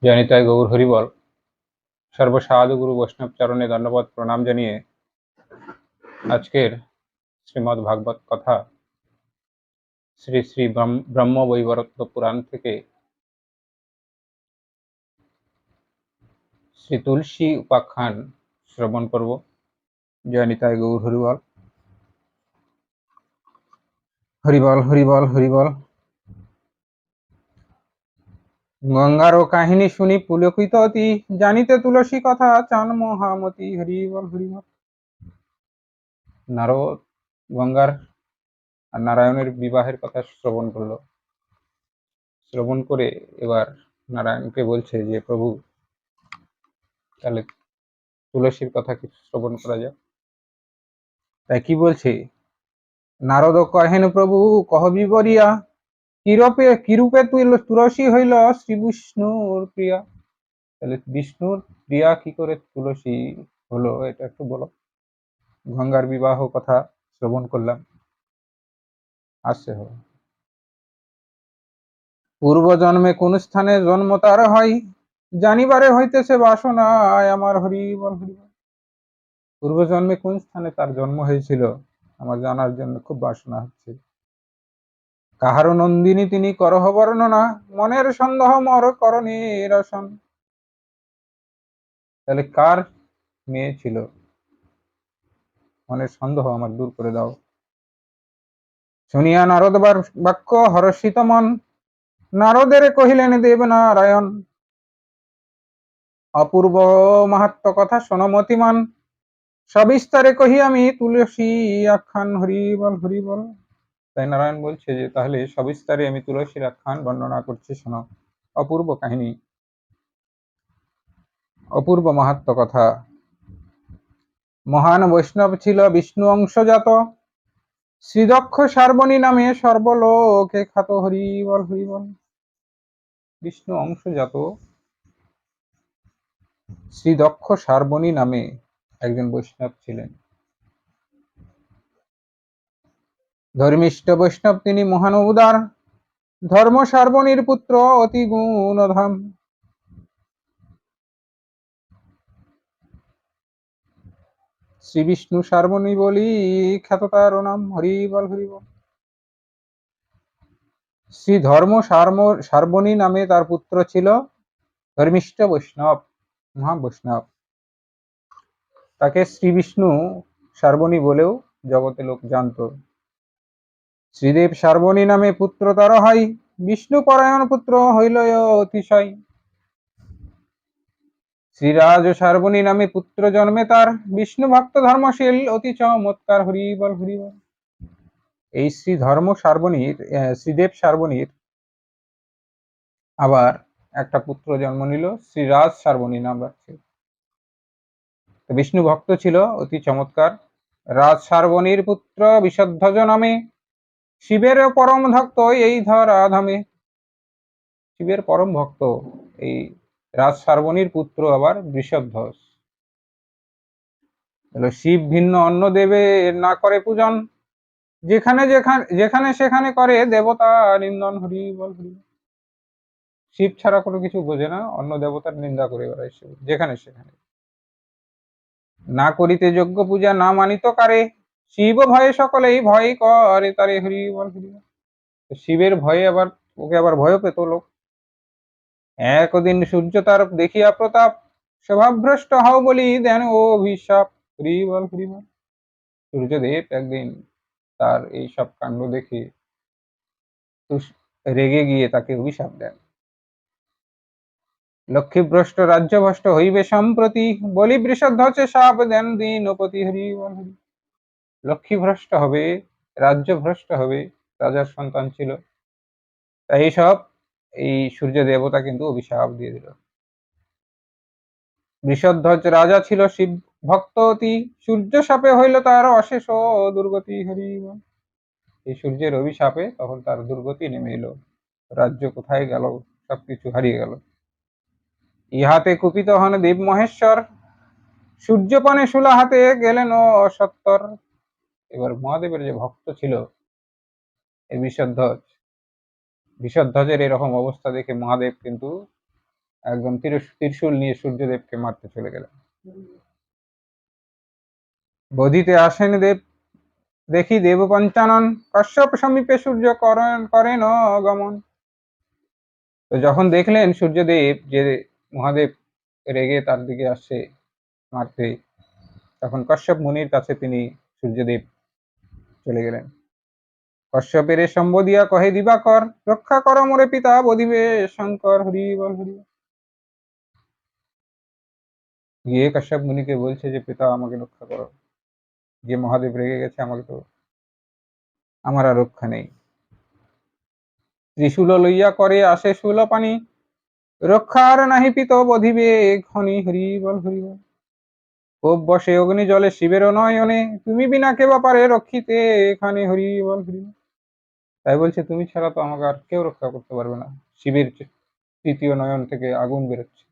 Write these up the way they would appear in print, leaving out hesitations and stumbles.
জয়নিতাই গৌর হরিবল। সর্বসাধু গুরু বৈষ্ণব চরণে দণ্ডবত প্রণাম জানিয়ে আজকের শ্রীমদ্ ভাগবত কথা শ্রী শ্রী ব্রহ্মবৈবর্ত পুরাণ থেকে শ্রী তুলসী উপাখ্যান শ্রবণ করব। জয়নিতাই গৌর হরিবল। হরিবল হরিবল হরিবল। গঙ্গারও কাহিনী শুনি পুলকিত অতি, জানিতে তুলসী কথা চান মহামতি। হরিবল হরিবল। নারদ গঙ্গার আর নারায়ণের বিবাহের কথা শ্রবণ করলো। শ্রবণ করে এবার নারায়ণকে বলছে যে প্রভু, তাহলে তুলসীর কথা কিছু শ্রবণ করা যাক। তাই কি বলছে? নারদ কহেন প্রভু কহবি বরিয়া, কিরূপে তুলসী হইল শ্রী বিষ্ণুর প্রিয়া। তাহলে বিষ্ণুর প্রিয়া কি করে তুলসী হলো, এটা একটু বলো। গঙ্গার বিবাহ কথা শ্রবণ করলাম, আসছে হবে। পূর্ব জন্মে কোন স্থানে জন্ম তার হয়, জানিবারে হইতেছে বাসনায় আমার। হরিবল হরিবল। পূর্ব জন্মে কোন স্থানে তার জন্ম হয়েছিল আমার জানার জন্য খুব বাসনা হচ্ছে। কাহারো নন্দিনী তিনি করহ বর্ণনা, মনের সন্দেহ মর করণে রসন। তাহলে কার মেয়ে ছিল? মনের সন্দেহ আমার দূর করে দাও। শুনিয়া নারদ বাক্য হর্ষিত মন, নারদের কহিলেন দেব নারায়ণ। অপূর্ব মাহাত্ম কথা শোনো মতিমান, সবিস্তারে কহি আমি তুলসী আখ্যান। হরিবল হরিবল। তাই নারায়ণ বলছে যে তাহলে সবিস্তারে আমি তুলসীর আখ্যান বর্ণনা করছি, শোনো। অপূর্ব কাহিনী, অপূর্ব মাহাত্ম কথা। মহান বৈষ্ণব ছিল বিষ্ণু অংশজাত, শ্রীদক্ষ সার্বনী নামে সর্বলোকে খ্যাত। হরিবল হরিবল। বিষ্ণু অংশজাত শ্রীদক্ষ সার্বনী নামে একজন বৈষ্ণব ছিলেন। ধর্মিষ্ঠ বৈষ্ণব তিনি মহান উদার, ধর্ম সার্বণীর পুত্র অতি গুণধাম। শ্রী বিষ্ণু সার্বণী বলি খ্যাত তার নাম। হরিবল হরিবল। শ্রী ধর্ম সার্বণী নামে তার পুত্র ছিল ধর্মিষ্ঠ বৈষ্ণব, মহাবৈষ্ণব। তাকে শ্রী বিষ্ণু সার্বণী বলেও জগতে লোক জানত। শ্রীদেব সার্বণী নামে পুত্র তার হয়, বিষ্ণু পরায়ণ পুত্র হইল অতিশয়। শ্রীরাজ সার্বণী নামে পুত্র জন্মে তার, বিষ্ণু ভক্ত ধর্মশীল অতি চমৎকার। হরিবল হরিবল। এই শ্রীদেব সার্বণীর আবার একটা পুত্র জন্ম নিল, শ্রীরাজ সার্বণী নাম রাখছে। বিষ্ণু ভক্ত ছিল অতি চমৎকার। রাজ সার্বণীর পুত্র বিষধ্বজ নামে, শিবের পরম ভক্ত এই ধরা ধামে। শিবের পরম ভক্ত এই রাজ সার্বণীর পুত্র আবার বৃষধ্বজ। শিব ভিন্ন অন্য দেবে না করে পূজন, যেখানে যেখানে সেখানে করে দেবতা নিন্দন। হরিবল হরিবল। শিব ছাড়া কোনো কিছু বোঝে না, অন্য দেবতার নিন্দা করে বেড়ায় শিব যেখানে সেখানে। না করিতে যোগ্য পূজা না মানিত কারে, শিব ভয়ে সকলেই ভয় করে তারে। হরিবল হরিবল। শিবের ভয়ে আবার ওকে আবার ভয় পেত লোক। একদিন সূর্য তার দেখিয়া প্রতাপ, স্বভাবভ্রষ্ট হও বলি দেন ও অভিশাপ। হরিবল হরিবল। সূর্যদেব একদিন তার এই সব কাণ্ড দেখে রেগে গিয়ে তাকে অভিশাপ দেন। লক্ষ্মীভ্রষ্ট রাজ্যভ্রষ্ট হইবে সম্প্রতি, বলি বৃষধ্বজে শাপ দেন দীনপতি। হরিবল হরি। লক্ষ্মীভ্রষ্ট হবে, রাজ্যভ্রষ্ট হবে, রাজার সন্তান ছিল, তাই এইসব এই সূর্য দেবতা কিন্তু অভিশাপ দিয়ে দিল। বৃষধ্বজ রাজা ছিল শিব ভক্ত অতি, সূর্য শাপে হইল তার অশেষ দুর্গতি। হরিবল। এই সূর্যের অভিশাপে তখন তার দুর্গতি নেমে এলো, রাজ্য কোথায় গেল, সবকিছু হারিয়ে গেল। ইহাতে কুপিত হন দেব মহেশ্বর, সূর্যপানে শুলা হাতে গেলেন অসত্তর। এবার মহাদেবের যে ভক্ত ছিল এই বিষধ্বজের এরকম অবস্থা দেখে মহাদেব কিন্তু একদম ত্রিশূল নিয়ে সূর্যদেবকে মারতে চলে গেলেন। বধিতে আসেন দেব, দেখি দেব পঞ্চানন, কশ্যপ সমীপে সূর্য করেন গমন। তো যখন দেখলেন সূর্যদেব যে মহাদেব রেগে তার দিকে আসছে মারতে, তখন কশ্যপ মুনির কাছে তিনি সূর্যদেব চলে গেলেন। কশ্যপের সম্বোধিয়া কহে দিবাকর, রক্ষা কর মোরে পিতা বধিবে শঙ্কর, হরি বল হরি। গিয়ে কশ্যপ মুনিকে বলছে যে পিতা আমাকে রক্ষা করো, যে মহাদেব রেগে গেছে, আমাকে তো আমার আর রক্ষা নেই। ত্রিশূল লইয়া করে আসে শূলপাণি, রক্ষার নাহি পিত বধিবে খনি, হরি বল হরি বল। কোপ বসে অগ্নি জলে শিবের নয়নে, তুমি বিনা কে বাপারে রক্ষিতে এখানে, হরি বল হরি বল। তাই বলছে তুমি ছাড়া তো আমাকে আর কেউ রক্ষা করতে পারবে না। শিবের তৃতীয় নয়ন থেকে আগুন বেরোচ্ছে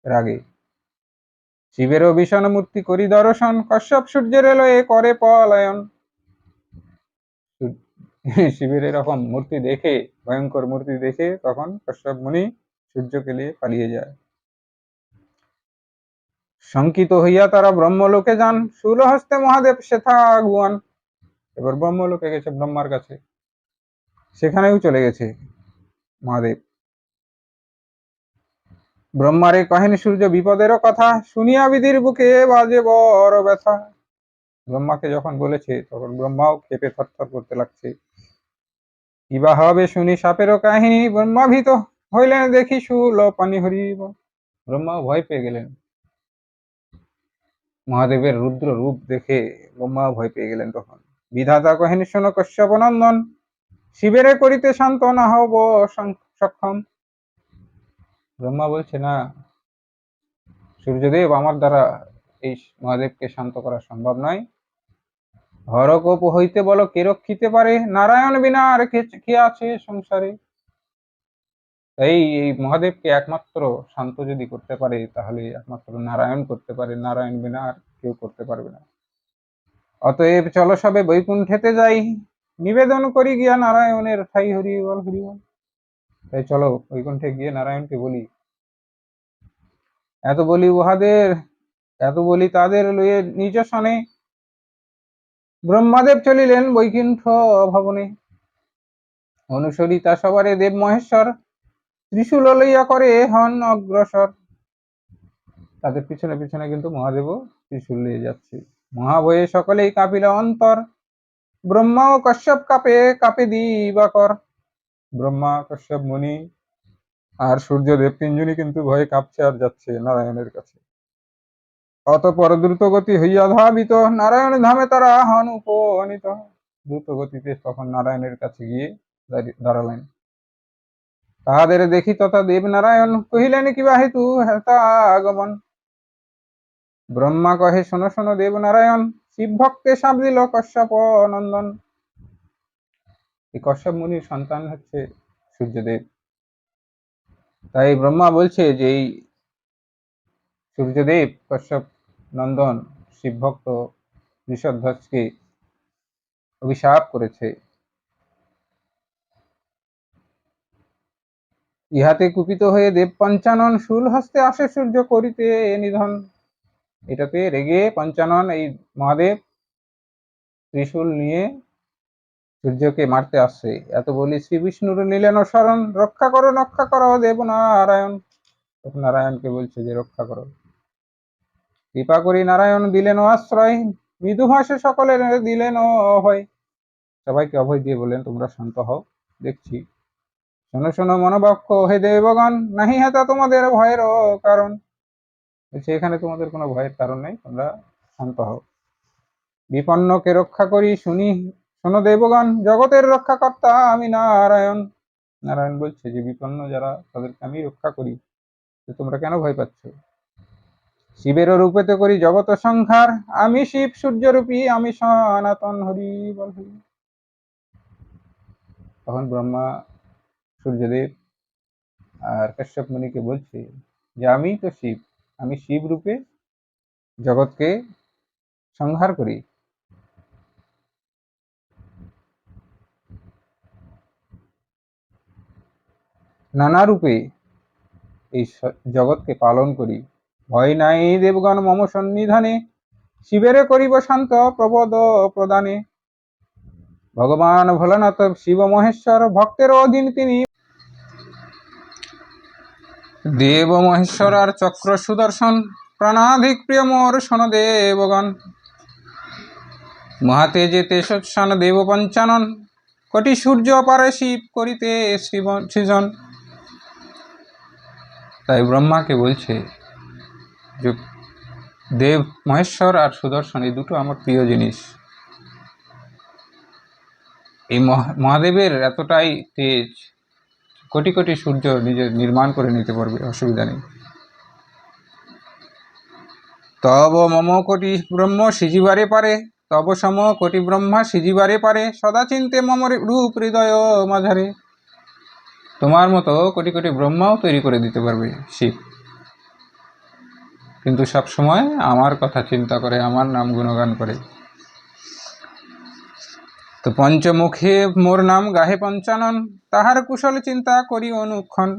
রাগে। শিবেরও ভীষণ মূর্তি করি দর্শন, কশ্যপ সূর্যের এলয়ে করে পলায়ন। শিবের এরকম মূর্তি দেখে, ভয়ঙ্কর মূর্তি দেখে তখন কশ্যপ মুনি সূর্যকে নিয়ে পালিয়ে যায়। শঙ্কিত হইয়া তারা ব্রহ্মলোকে যান, শূলহস্তে মহাদেব সেথা আগুয়ান। এবার ব্রহ্মলোকে গেছে, ব্রহ্মার কাছে, সেখানেও চলে গেছে মহাদেব। ব্রহ্মারে কহেন সূর্য বিপদেরও কথা, শুনিয়া বিধির বুকে বাজে বড় ব্যথা। ব্রহ্মাকে যখন বলেছে তখন ব্রহ্মাও ক্ষেপে থরথর করতে লাগছে। কিবা হবে শুনি সাপেরও কাহিনী, ব্রহ্মাভীত হইলেন দেখি শূলপাণি, হরি বল। ব্রহ্মাও ভয় পেয়ে গেলেন, মহাদেবের রুদ্র রূপ দেখে ব্রহ্মাও ভয় পেয়ে গেলেন। তখন বিধাতা কহেন শোনো কশ্যপ নন্দন, শিবেরে করিতে শান্ত না হব সক্ষম। ব্রহ্মা বলছে না, সূর্যদেব আমার দ্বারা এই মহাদেবকে শান্ত করা সম্ভব নয়। হরকোপ হইতে বলো কে রক্ষিতে পারে, নারায়ণ বিনা আর কে আছে সংসারে। তাই এই মহাদেবকে একমাত্র শান্ত যদি করতে পারে তাহলে একমাত্র নারায়ণ করতে পারে, নারায়ণ বিনা আর কেউ করতে পারবে না। অতএব চলো সবে বৈকুণ্ঠেতে যাই, নিবেদন করি গিয়া নারায়ণের ঠাই, হরি বল হরি বল। তাই চলো বৈকুণ্ঠে গিয়ে নারায়ণকে বলি। এত বলি উহাদের, এত বলি তাদের লইয়ে নিজ সনে, ব্রহ্মাদেব চলিলেন বৈকুণ্ঠ ভবনে। অনুসরিতা সবারে দেব মহেশ্বর, ত্রিশূল লইয়া করে হন অগ্রসর। তাদের পিছনে পিছনে কিন্তু মহাদেবও ত্রিশূল নিয়ে যাচ্ছে। মহাভয়ে সকলেই কাঁপিল অন্তর, ব্রহ্মা ও কশ্যপ কাঁপে কাঁপে দিবাকর। ব্রহ্মা, কশ্যপ মুনি আর সূর্যদেব তিনজনই কিন্তু ভয়ে কাঁপছে আর যাচ্ছে নারায়ণের কাছে। অতঃপর দ্রুতগতি হইয়া ধাবিত, নারায়ণ ধামে তারা হন উপনীত। দ্রুত গতিতে তখন নারায়ণের কাছে গিয়ে দাঁড়ালেন। তাহাদের দেখি তথা দেব নারায়ণ, কহিলেন কিবা হেতু হেতা আগমন। ব্রহ্মা কহে শোনো শোনো দেব নারায়ণ, শিব ভক্তে সাপ দিল কশ্যপ নন্দন। এই কশ্যপ মুনির সন্তান হচ্ছে সূর্যদেব। তাই ব্রহ্মা বলছে যে এই সূর্যদেব কশ্যপ নন্দন শিবভক্ত ঋষধ্বজকে অভিশাপ করেছে। ইহাতে কুপিত হয়ে দেব পঞ্চানন, শূল হস্তে আসে সূর্য করিতে নিধন। এটাতে রেগে পঞ্চানন এই মহাদেব ত্রিশূল নিয়ে সূর্যকে মারতে আসছে। এত বলি শ্রী বিষ্ণুর নিলেন শরণ, রক্ষা করো দেব নারায়ণ। তখন নারায়ণকে বলছে যে রক্ষা করো। কৃপা করি নারায়ণ দিলেন আশ্রয়, মৃদু ভাষে সকলের দিলেন অভয়। সবাইকে অভয় দিয়ে বললেন তোমরা শান্ত হও, দেখছি। শোনো শোনো মনোবাক্য হে দেবগণ, নাহি হেতা তোমাদের ভয়ের কারণ। বলছে এখানে তোমাদের কোনো ভয়ের কারণ নেই, তোমরা শান্ত হও। বিপন্নকে রক্ষা করি শুনি, শোনো দেবগণ, জগতের রক্ষাকর্তা আমি নারায়ণ। নারায়ণ বলছে যে বিপন্ন যারা তাদেরকে আমি রক্ষা করি, তোমরা কেন ভয় পাচ্ছ? শিবের রূপেতে করি জগত সংহার, আমি শিব সূর্যরূপী আমি সনাতন, হরি বল হরি। তখন ব্রহ্মা, সূর্যদেব আর কশ্যপ মুনিকে বলছে যে আমি তো শিব, আমি শিব রূপে জগৎকে সংহার করি। নানা রূপে এই জগৎকে পালন করি। ভয় নাই দেবগণ মম সন্নিধানে, শিবেরে করিব শান্ত প্রবোধ প্রদানে। ভগবান ভোলানাথ শিব মহেশ্বর, ভক্তের অধীন তিনি। দেব মহেশ্বর আর চক্র সুদর্শন, প্রাণাধিক প্রিয় মোর শোন দেবগণ। মহাতেজে তেজস্বান দেব পঞ্চানন, কোটি সূর্য পারে শিব করিতে সৃজন। তাই ব্রহ্মাকে বলছে যে দেব মহেশ্বর আর সুদর্শন এই দুটো আমার প্রিয় জিনিস। এই মহাদেবের এতটাই তেজ, কোটি কোটি সূর্য নিজের নির্মাণ করে নিতে পারবে, অসুবিধা নেই। তব মম কোটি ব্রহ্ম সিজিবারে পারে, তব সম কোটি ব্রহ্মা সিজিবারে পারে, সদা চিন্তে মম রূপ হৃদয় মাঝারে। তোমার মতো কোটি কোটি ব্রহ্মাও তৈরি করে দিতে পারবে শিব, কিন্তু সব সময় আমার কথা চিন্তা করে, আমার নাম গুণগান করে। তো পঞ্চমুখে মোর নাম গাহে পঞ্চানন, তাহার কুশল চিন্তা করি অনুক্ষণ।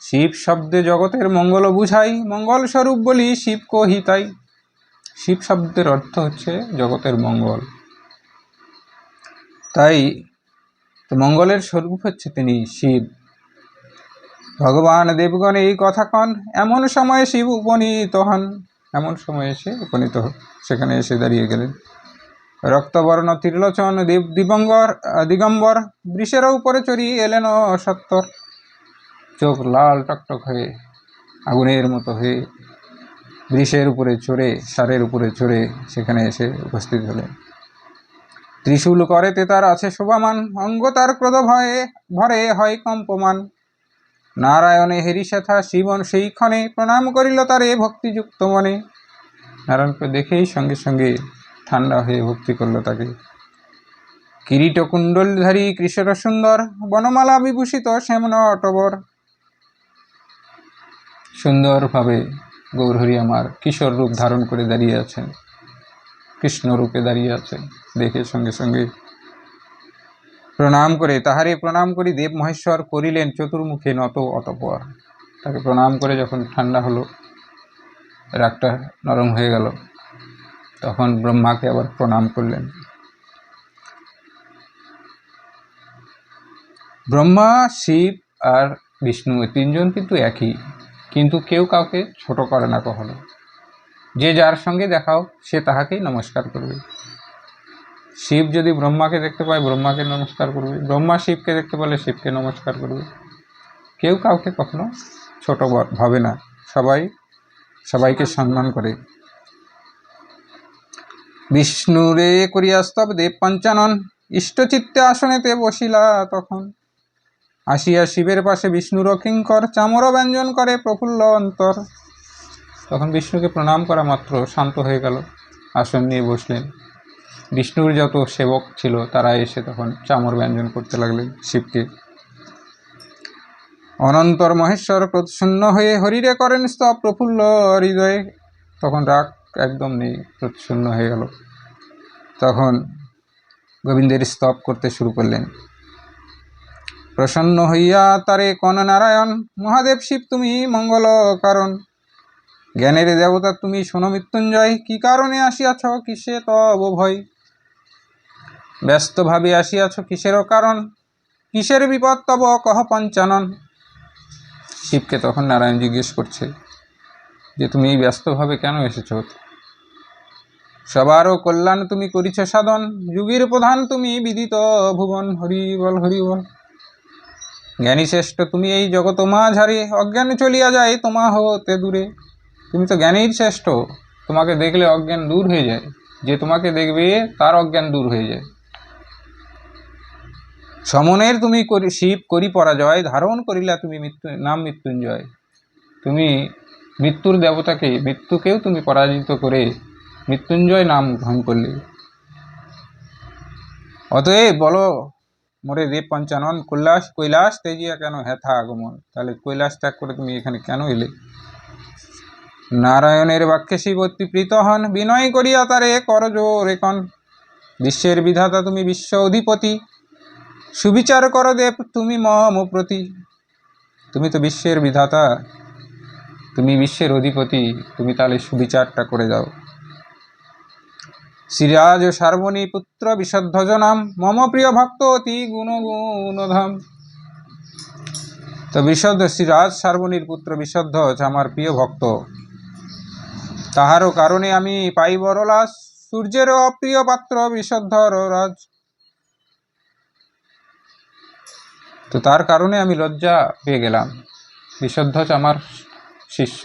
শিব শব্দে জগতের মঙ্গল বুঝাই, মঙ্গল স্বরূপ বলি শিব কহিতাই। শিব শব্দের অর্থ হচ্ছে জগতের মঙ্গল, তাই মঙ্গলের স্বরূপ হচ্ছে তিনি শিব। ভগবান দেবগণ এই কথা কন, এমন সময়ে শিব উপনীত হন। এমন সময় এসে উপনীত সেখানে এসে দাঁড়িয়ে গেলেন। রক্তবর্ণ ত্রিলোচন দেব দিগম্বর, বৃষের উপরে চড়ি এলেন সত্তর। চোখ লাল টকটক হয়ে আগুনের মতো হয়ে বৃষের উপরে চড়ে, ষাঁড়ের উপরে চড়ে সেখানে এসে উপস্থিত হলেন। ত্রিশূল করেতে তার আছে শোভামান, অঙ্গ তার ক্রোধ ভয়ে ভরে হয় কম্পমান। নারায়ণে হেরি সেথা শিবন সেই ক্ষণে, প্রণাম করিল তারে ভক্তিযুক্ত মনে। নারায়ণকে দেখেই সঙ্গে সঙ্গে ঠান্ডা হয়ে ভক্তি করল তাকে। কিরীট কুণ্ডলধারী কৃষ্ণ সুন্দর, বনমালা বিভূষিত শ্যামন অটবর। সুন্দরভাবে গৌরহরি আমার কিশোর রূপ ধারণ করে দাঁড়িয়ে আছেন, কৃষ্ণ রূপে দাঁড়িয়ে আছেন। দেখে সঙ্গে সঙ্গে প্রণাম করে, তাহারে প্রণাম করি দেব মহেশ্বর করিলেন চতুর্মুখে নত। অতঃপর তাকে প্রণাম করে যখন ঠান্ডা হলো, রাগটা নরম হয়ে গেল, তখন ব্রহ্মাকে আবার প্রণাম করলেন। ব্রহ্মা, শিব আর বিষ্ণু তিনজন কিন্তু একই, কিন্তু কেউ কাউকে ছোট করে না কখনো। যে যার সঙ্গে দেখাও সে তাহাকেই নমস্কার করবে। শিব যদি ব্রহ্মাকে দেখতে পায় ব্রহ্মাকে নমস্কার করবে, ব্রহ্মা শিবকে দেখতে পেলে শিবকে নমস্কার করবে। কেউ কাউকে কখনো ছোট ভাবে না, সবাই সবাইকে সম্মান করে। বিষ্ণুরে করিয়া স্তব দেব পঞ্চানন, ইষ্টচিত্তে আসনেতে বসিলা তখন। আসিয়া শিবের পাশে বিষ্ণুর কিঙ্কর, চামর ব্যঞ্জন করে প্রফুল্ল অন্তর। তখন বিষ্ণুকে প্রণাম করা মাত্র শান্ত হয়ে গেল, আসন নিয়ে বসলেন। বিষ্ণুর যত সেবক ছিল তারা এসে তখন চামর ব্যঞ্জন করতে লাগলেন শিবকে। অনন্তর মহেশ্বর প্রচ্ছন্ন হয়ে হরিরে করেন স্তব প্রফুল্ল হৃদয়ে। তখন রাগ একদম নেই, প্রচ্ছন্ন হয়ে গেল। তখন গোবিন্দের স্তব করতে শুরু করলেন। প্রসন্ন হইয়া তারে কন নারায়ণ, মহাদেব শিব তুমি মঙ্গল কারণ। জ্ঞানের দেবতা তুমি শোনো মৃত্যুঞ্জয়, কি কারণে আসিয়াছ কিসে তব ভয়। ব্যস্তভাবে আসিয়াছ কিসেরও কারণ, কিসের বিপদ তব কহ পঞ্চানন। শিবকে তখন নারায়ণ জিজ্ঞেস করছে যে তুমি এই ব্যস্তভাবে কেন এসেছ। সবারও কল্যাণ তুমি করিছ সাধন, যুগের প্রধান তুমি বিদিত ভুবন। হরি বল হরি বল। জ্ঞানী শ্রেষ্ঠ তুমি এই জগৎ মাঝারে, অজ্ঞান চলিয়া যায় তোমা হতে দূরে। তুমি তো জ্ঞানীর শ্রেষ্ঠ, তোমাকে দেখলে অজ্ঞান দূর হয়ে যায়, যে তোমাকে দেখবে তার অজ্ঞান দূর হয়ে যায়। সমনের তুমি শিব করি পরাজয়, ধারণ করিলা তুমি নাম মৃত্যুঞ্জয়। তুমি মৃত্যুর দেবতাকে, মৃত্যুকেও তুমি পরাজিত করে মৃত্যুঞ্জয় নাম গ্রহণ করলে। অতএব বলো মোরে দেব পঞ্চানন, কৈলাস তেজিয়া কেন হেথা আগমন। তাহলে কৈলাস ত্যাগ করে তুমি এখানে কেন এলে। নারায়ণের বাক্যে শিব অতি প্রীত হন, বিনয় করিয়া তারে করজোর কন। বিশ্বের বিধাতা তুমি বিশ্ব অধিপতি, সুবিচার কর দেব তুমি মম প্রতি। তুমি তো বিশ্বের বিধাতা, তুমি বিশ্বের অধিপতি, তুমি তাহলে সুবিচারটা করে দাও। শ্রীরাজ সার্বণী পুত্র বিশুদ্ধজ নাম, মম প্রিয় ভক্ত অতি গুণধাম। তো বিশুদ্ধ শ্রীরাজ সার্বণীর পুত্র বিশুদ্ধ আমার প্রিয় ভক্ত, তাহারও কারণে আমি পাই বড় লাস, সূর্যের অপ্রিয় পাত্র বিশুদ্ধর রাজ। তো তার কারণে আমি লজ্জা পেয়ে গেলাম। বিশুদ্ধ আমার শিষ্য,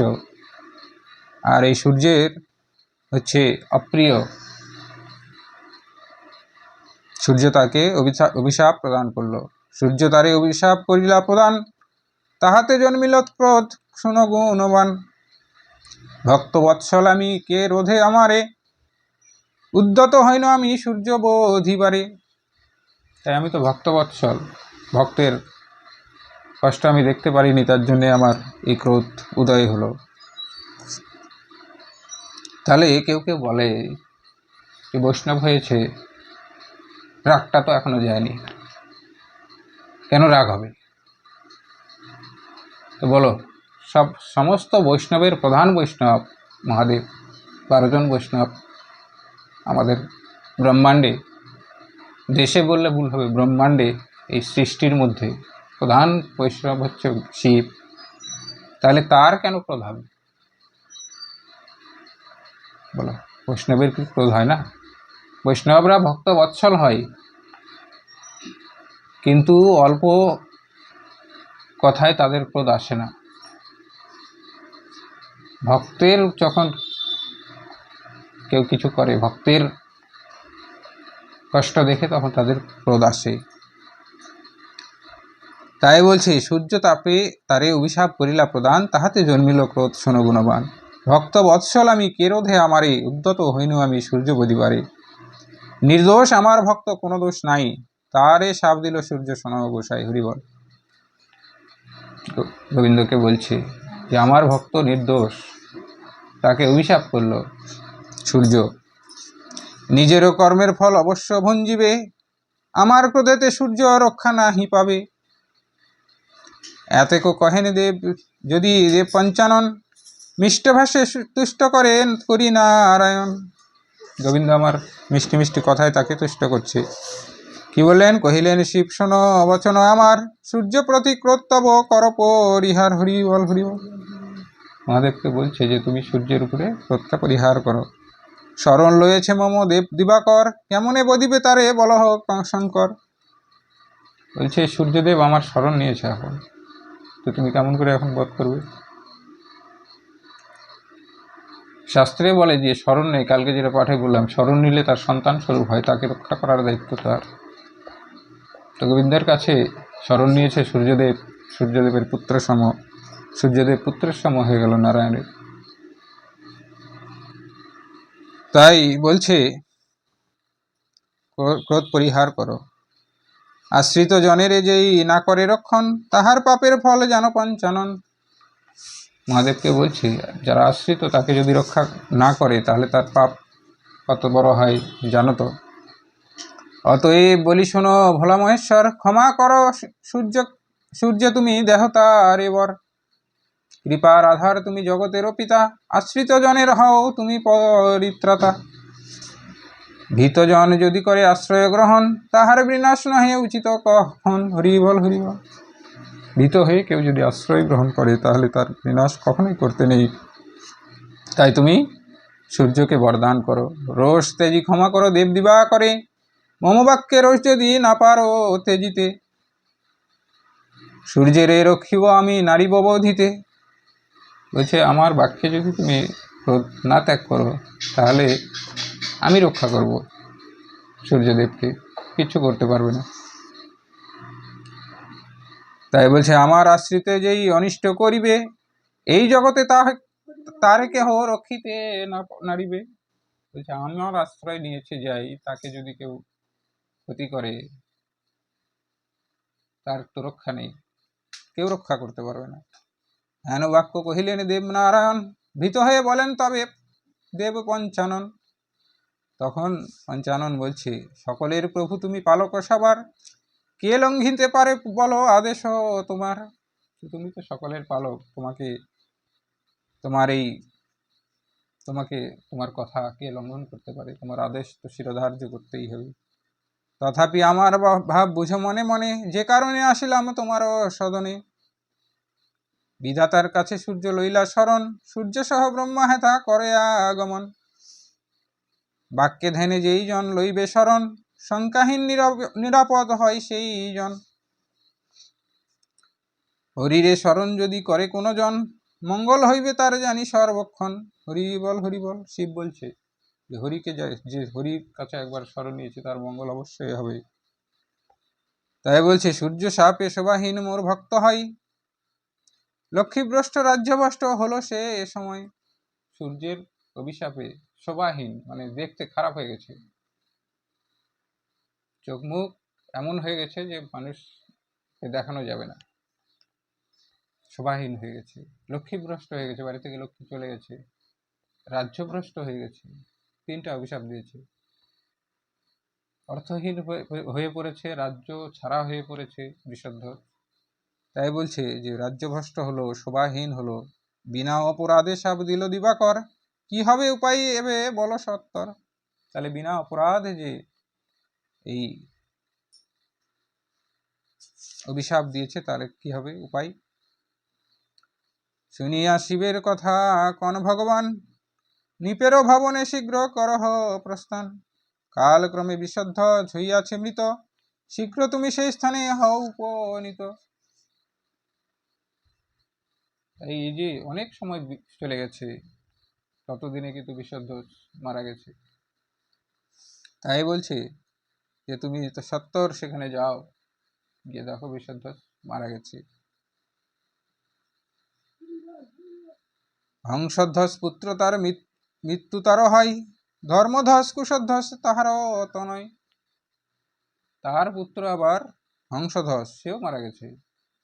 আর এই সূর্যের হচ্ছে অপ্রিয়, সূর্য তাকে অভিশাপ প্রদান করলো। সূর্য তারে অভিশাপ করিলা প্রদান, তাহাতে জন্মিল ক্রোধ শুনো গুণবান। ভক্ত বৎসল আমি কে রোধে আমারে, উদ্যত হইন আমি সূর্য বোধিবারে। তাই আমি তো ভক্ত বৎসল, ভক্তের কষ্ট আমি দেখতে পারিনি, তার জন্যে আমার এই ক্রোধ উদয় হলো। তাহলে কেউ কেউ বলে যে বৈষ্ণব হয়েছে, রাগটা তো এখনো যায়নি, কেন রাগ হবে? তো বলো, সমস্ত বৈষ্ণবের প্রধান বৈষ্ণব মহাদেব, 12 জন বৈষ্ণব আমাদের ব্রহ্মাণ্ডে, দেশে বললে ভুল হবে, ব্রহ্মাণ্ডে এই সৃষ্টির মধ্যে প্রধান বৈষ্ণব হচ্ছে শিব। তাহলে তার কেন ক্রোধ হবে? বলো, বৈষ্ণবের কি ক্রোধ হয় না? বৈষ্ণবরা ভক্ত বৎসল হয়, কিন্তু অল্প কথায় তাদের ক্রোধ আসে না। ভক্তের যখন কেউ কিছু করে, ভক্তের কষ্ট দেখে, তখন তাদের ক্রোধ আসে। তাই বলছে সূর্য তাপে তারে অভিশাপ করিলা প্রদান, তাহাতে জন্মিল ক্রোধ শোনো গুণবান। ভক্ত বৎসল আমি কে রোধে আমারে, উদ্যত হইনু আমি সূর্য বোধিবারে। নির্দোষ আমার ভক্ত, কোনো দোষ নাই, তারে শাপ দিল সূর্য শোনো গোসাই হরিবল। গোবিন্দকে বলছে যে আমার ভক্ত নির্দোষ, তাকে অভিশাপ করলো সূর্য। নিজেরও কর্মের ফল অবশ্য ভঞ্জিবে, আমার ক্রোধেতে সূর্য রক্ষা নাহি পাবে। এতেকো কহেন দেব যদি দেব পঞ্চানন, মিষ্টভাষে তুষ্ট করেন করি নারায়ণ। গোবিন্দ আমার মিষ্টি মিষ্টি কথায় তাকে তুষ্ট করছে। কি বললেন? কহিলেন শিব শোনো বচন আমার, সূর্য প্রতি ক্রোধ তব কর পরিহার হরিবল হরিবল। মহাদেবকে বলছে যে তুমি সূর্যের উপরে ক্রোধটা পরিহার করো। শরণ লয়েছে মম দেব দিবাকর, কেমনে বদিবে তারে বলহ শঙ্কর। বলছে সূর্যদেব আমার শরণ নিয়েছে এখন, তো তুমি কেমন করে এখন বধ করবে? শাস্ত্রে বলে যে শরণ নেই, কালকে যেটা পাঠে বললাম, শরণ নিলে তার সন্তান স্বরূপ হয়, তাকে রক্ষা করার দায়িত্ব তার। তো গোবিন্দের কাছে শরণ নিয়েছে সূর্যদেব, সূর্যদেবের পুত্র সম, সূর্যদেব পুত্রের সম হয়ে গেল নারায়ণের। তাই বলছে ক্রোধ পরিহার করো। আশ্রিত জনের যেই না করে রক্ষণ, তাহার পাপের ফল জানো পঞ্চানন। মহাদেবকে বলছি যারা আশ্রিত তাকে যদি রক্ষা না করে, তাহলে তার পাপ কত বড় হয় জানো তো। অতএব বলি শোনো ভোলা মহেশ্বর, ক্ষমা করো সূর্য তুমি দেহতার এবার। কৃপার আধার তুমি জগতেরও পিতা, আশ্রিত জনের হও তুমি পরিত্রাতা। ভীতজন যদি করে আশ্রয় গ্রহণ, তাহার বিনাশ নহে উচিত কখন হরিবল হরিবল। ভীত হয়ে কেউ যদি আশ্রয় গ্রহণ করে, তাহলে তার বিনাশ কখনোই করতে নেই। তাই তুমি সূর্যকে বরদান করো, রোষ তেজি ক্ষমা করো দেব দিবা করে, মম বাক্যে রোষ যদি না পারো তেজিতে। সূর্যের রক্ষিব আমি নারী ববোধিতে। বলছে আমার বাক্যে যদি তুমি ক্রোধ না ত্যাগ করো, তাহলে আমি রক্ষা করব সূর্যদেবকে, কিছু করতে পারবে না। তাই বলছে আমার আশ্রিতে যেই অনিষ্ট করিবে, এই জগতে তারে কেহ রক্ষিতে নারিবে। বলছে আমার আশ্রয় নিয়েছে যাই, তাকে যদি কেউ ক্ষতি করে, তার তো রক্ষা নেই, কেউ রক্ষা করতে পারবে না। হেন বাক্য কহিলেন দেবনারায়ণ, ভীত হয়ে বলেন তবে দেব পঞ্চানন। তখন পঞ্চানন বলছে সকলের প্রভু তুমি পালক সবার, কে লঙ্ঘিতে পারে বলো আদেশ তোমার। তুমি তো সকলের পালক, তোমাকে তোমার এই তোমাকে তোমার কথা কে লঙ্ঘন করতে পারে? তোমার আদেশ তো শিরোধার্য করতেই হবে। তথাপি আমার ভাব বুঝো মনে মনে, যে কারণে আসিলাম তোমার সদনে। বিধাতার কাছে সূর্য লইলা শরণ, সূর্য সহ ব্রহ্মা হেতা করে আগমন। বাক্যে ধ্যানে যেই জন লইবে শরণ, শঙ্কাহীন নিরাপদ হয় সেই জন। হরিরে শরণ যদি করে কোনো জন, মঙ্গল হইবে তার জানি সর্বক্ষণ। হরি বল শিব বলছে যে হরিকে যে হরির কাছে একবার শরণ নিয়েছে তার মঙ্গল অবশ্যই হবে। তাই বলছে সূর্য শাপে শোভাহীন মোর ভক্ত হয়, লক্ষ্মীভ্রষ্ট রাজ্যভ্রষ্ট হলো সে এ সময়। সূর্যের অভিশাপে শোভাহীন মানে দেখতে খারাপ হয়ে গেছে, চোখ মুখ এমন হয়ে গেছে যে মানুষকে দেখানো যাবে না, শোভাহীন হয়ে গেছে। লক্ষ্মীভ্রষ্ট হয়ে গেছে, বাড়ি থেকে লক্ষ্মী চলে গেছে। রাজ্যভ্রষ্ট হয়ে গেছে, 3টা অভিশাপ দিয়েছে। অর্থহীন হয়ে পড়েছে, রাজ্য ছাড়া হয়ে পড়েছে বিষধর। তাই বলছে যে রাজ্যভ্রষ্ট হলো, শোভাহীন হলো, বিনা অপরাধে সাপ দিল দিবাকর, কি হবে উপায় এবে বলো সত্তর। তাহলে বিনা অপরাধে যে এই অভিশাপ দিয়েছে তাহলে কি হবে উপায়? শুনিয়া শিবের কথা কন ভগবান, নিপেরো ভবনে শীঘ্র করহ প্রস্থান। কালক্রমে বিশুদ্ধ হইয়াছে মৃত, শীঘ্র তুমি সেই স্থানে হও উপনীত। এই যে অনেক সময় চলে গেছে, ততদিনে কিন্তু বিশুদ্ধ মারা গেছে। তাই বলছে যে তুমি তো সত্তর সেখানে যাও, গিয়ে দেখো বিশুদ্ধ মারা গেছে। হংসধ্বস পুত্র তার মৃত্যু তার হয়, ধর্মধ্বস কুশধ্বস তাহারও তো নয়। তার পুত্র আবার হংসধ্বস, সেও মারা গেছে।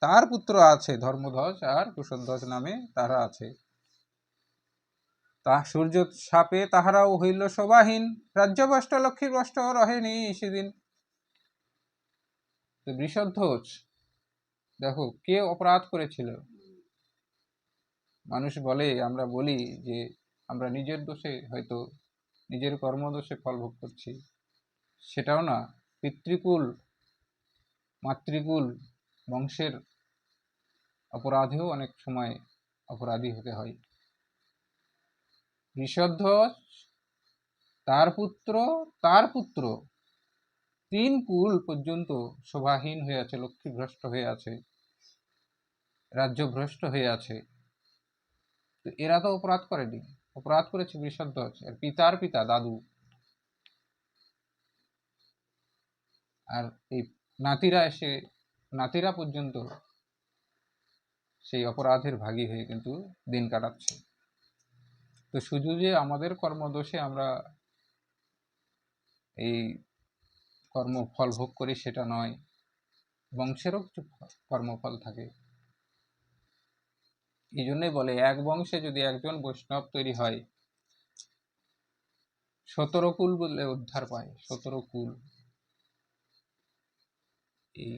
তার পুত্র আছে ধর্মধ্বজ আর কুশধ্বজ নামে, তারা আছে। তা সূর্য শাপে তাহারাও হইল শোভাহীন, রাজ্যভ্রষ্ট লক্ষ্মীভ্রষ্ট রহেনি সেদিন। তো বৃষধ্বজ দেখো কে অপরাধ করেছিল। মানুষ বলে, আমরা বলি যে আমরা নিজের দোষে হয়তো নিজের কর্মদোষে ফল ভোগ করছি, সেটাও না। পিতৃকুল মাতৃকুল বংশের অপরাধেও অনেক সময় অপরাধী হতে হয়। বৃষধ্বজ, তার পুত্র 3 কুল পর্যন্ত শোভাহীন হয়ে আছে, লক্ষ্মীভ্রষ্ট হয়ে আছে, রাজ্যভ্রষ্ট হয়ে আছে। তো এরা তো অপরাধ করেনি, অপরাধ করেছে বৃষধ্বজ আর পিতার পিতা দাদু। আর এই নাতিরা পর্যন্ত সেই অপরাধের ভাগী হয়ে কিন্তু দিন কাটাচ্ছে। তো শুধু যে আমাদের কর্মদোষে আমরা এই কর্মফল ভোগ করি সেটা নয়, বংশেরও কিছু কর্মফল থাকে। এই জন্যই বলে এক বংশে যদি একজন বৈষ্ণব তৈরি হয়, 17 কুল বলে উদ্ধার পায়। 17 কুল, এই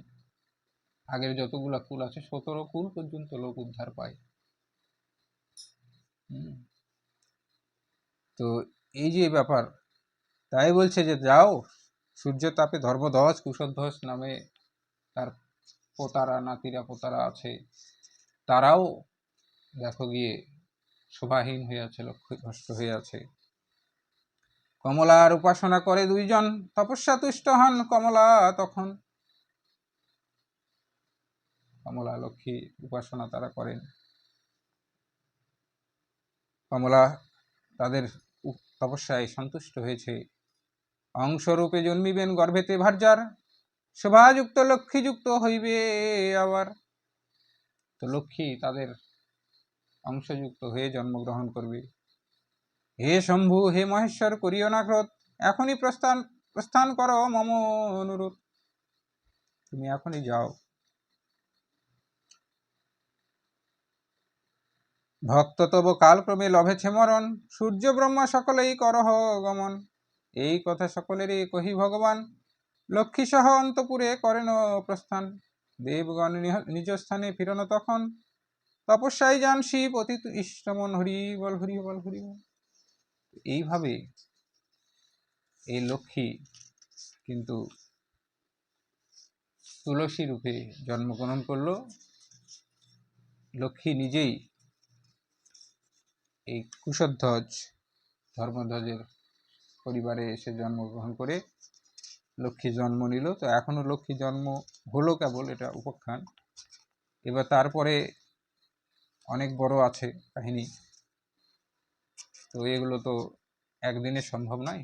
আগের যতগুলা কুল আছে 17 কুল পর্যন্ত লোক উদ্ধার পায়। তো এই যে ব্যাপার, তাই বলছে যে যাও, সূর্য তাপে ধর্মধ্বজ কুশধ্বজ নামে তার নাতিরা আছে, তারাও দেখো গিয়ে শোভাহীন হয়ে আছে, লক্ষ্যভ্রষ্ট হয়ে আছে। কমলার উপাসনা করে 2 জন, তপস্যা তুষ্ট হন কমলা তখন। কমলা লক্ষ্মী উপাসনা তারা করেন। কমলা তাদের তপস্যায় সন্তুষ্ট হয়েছে। অংশরূপে জন্মিবেন গর্ভেতে ভার্যার, শোভাযুক্ত লক্ষ্মীযুক্ত হইবে আবার। তো লক্ষ্মী তাদের অংশযুক্ত হয়ে জন্মগ্রহণ করবে। হে শম্ভু, হে মহেশ্বর, করিও না ক্রোধ, এখনই প্রস্থান করো মম অনুরোধ। তুমি এখনই যাও। ভক্ত তব কালক্রমে লভেছে মরণ, সূর্য ব্রহ্মা সকলেই করহ গমন। এই কথা সকলেরই কহি ভগবান, লক্ষ্মী সহ অন্তপুরে করেন প্রস্থান। দেবগণ নিজ স্থানে ফিরন তখন, তপস্যায় যান শিব অতি ইষ্টমন, হরি বল হরি বল হরি বল। এইভাবে এই লক্ষ্মী কিন্তু তুলসী রূপে জন্মগ্রহণ করলো। লক্ষ্মী নিজেই এই কুশধ্বজ ধর্মধ্বজের পরিবারে এসে জন্মগ্রহণ করে লক্ষ্মী জন্ম নিল। তো এখনো লক্ষ্মী জন্ম হলো কেবল, এটা উপাখ্যান। এবার তারপরে অনেক বড় আছে কাহিনী, তো এগুলো তো একদিনে সম্ভব নয়।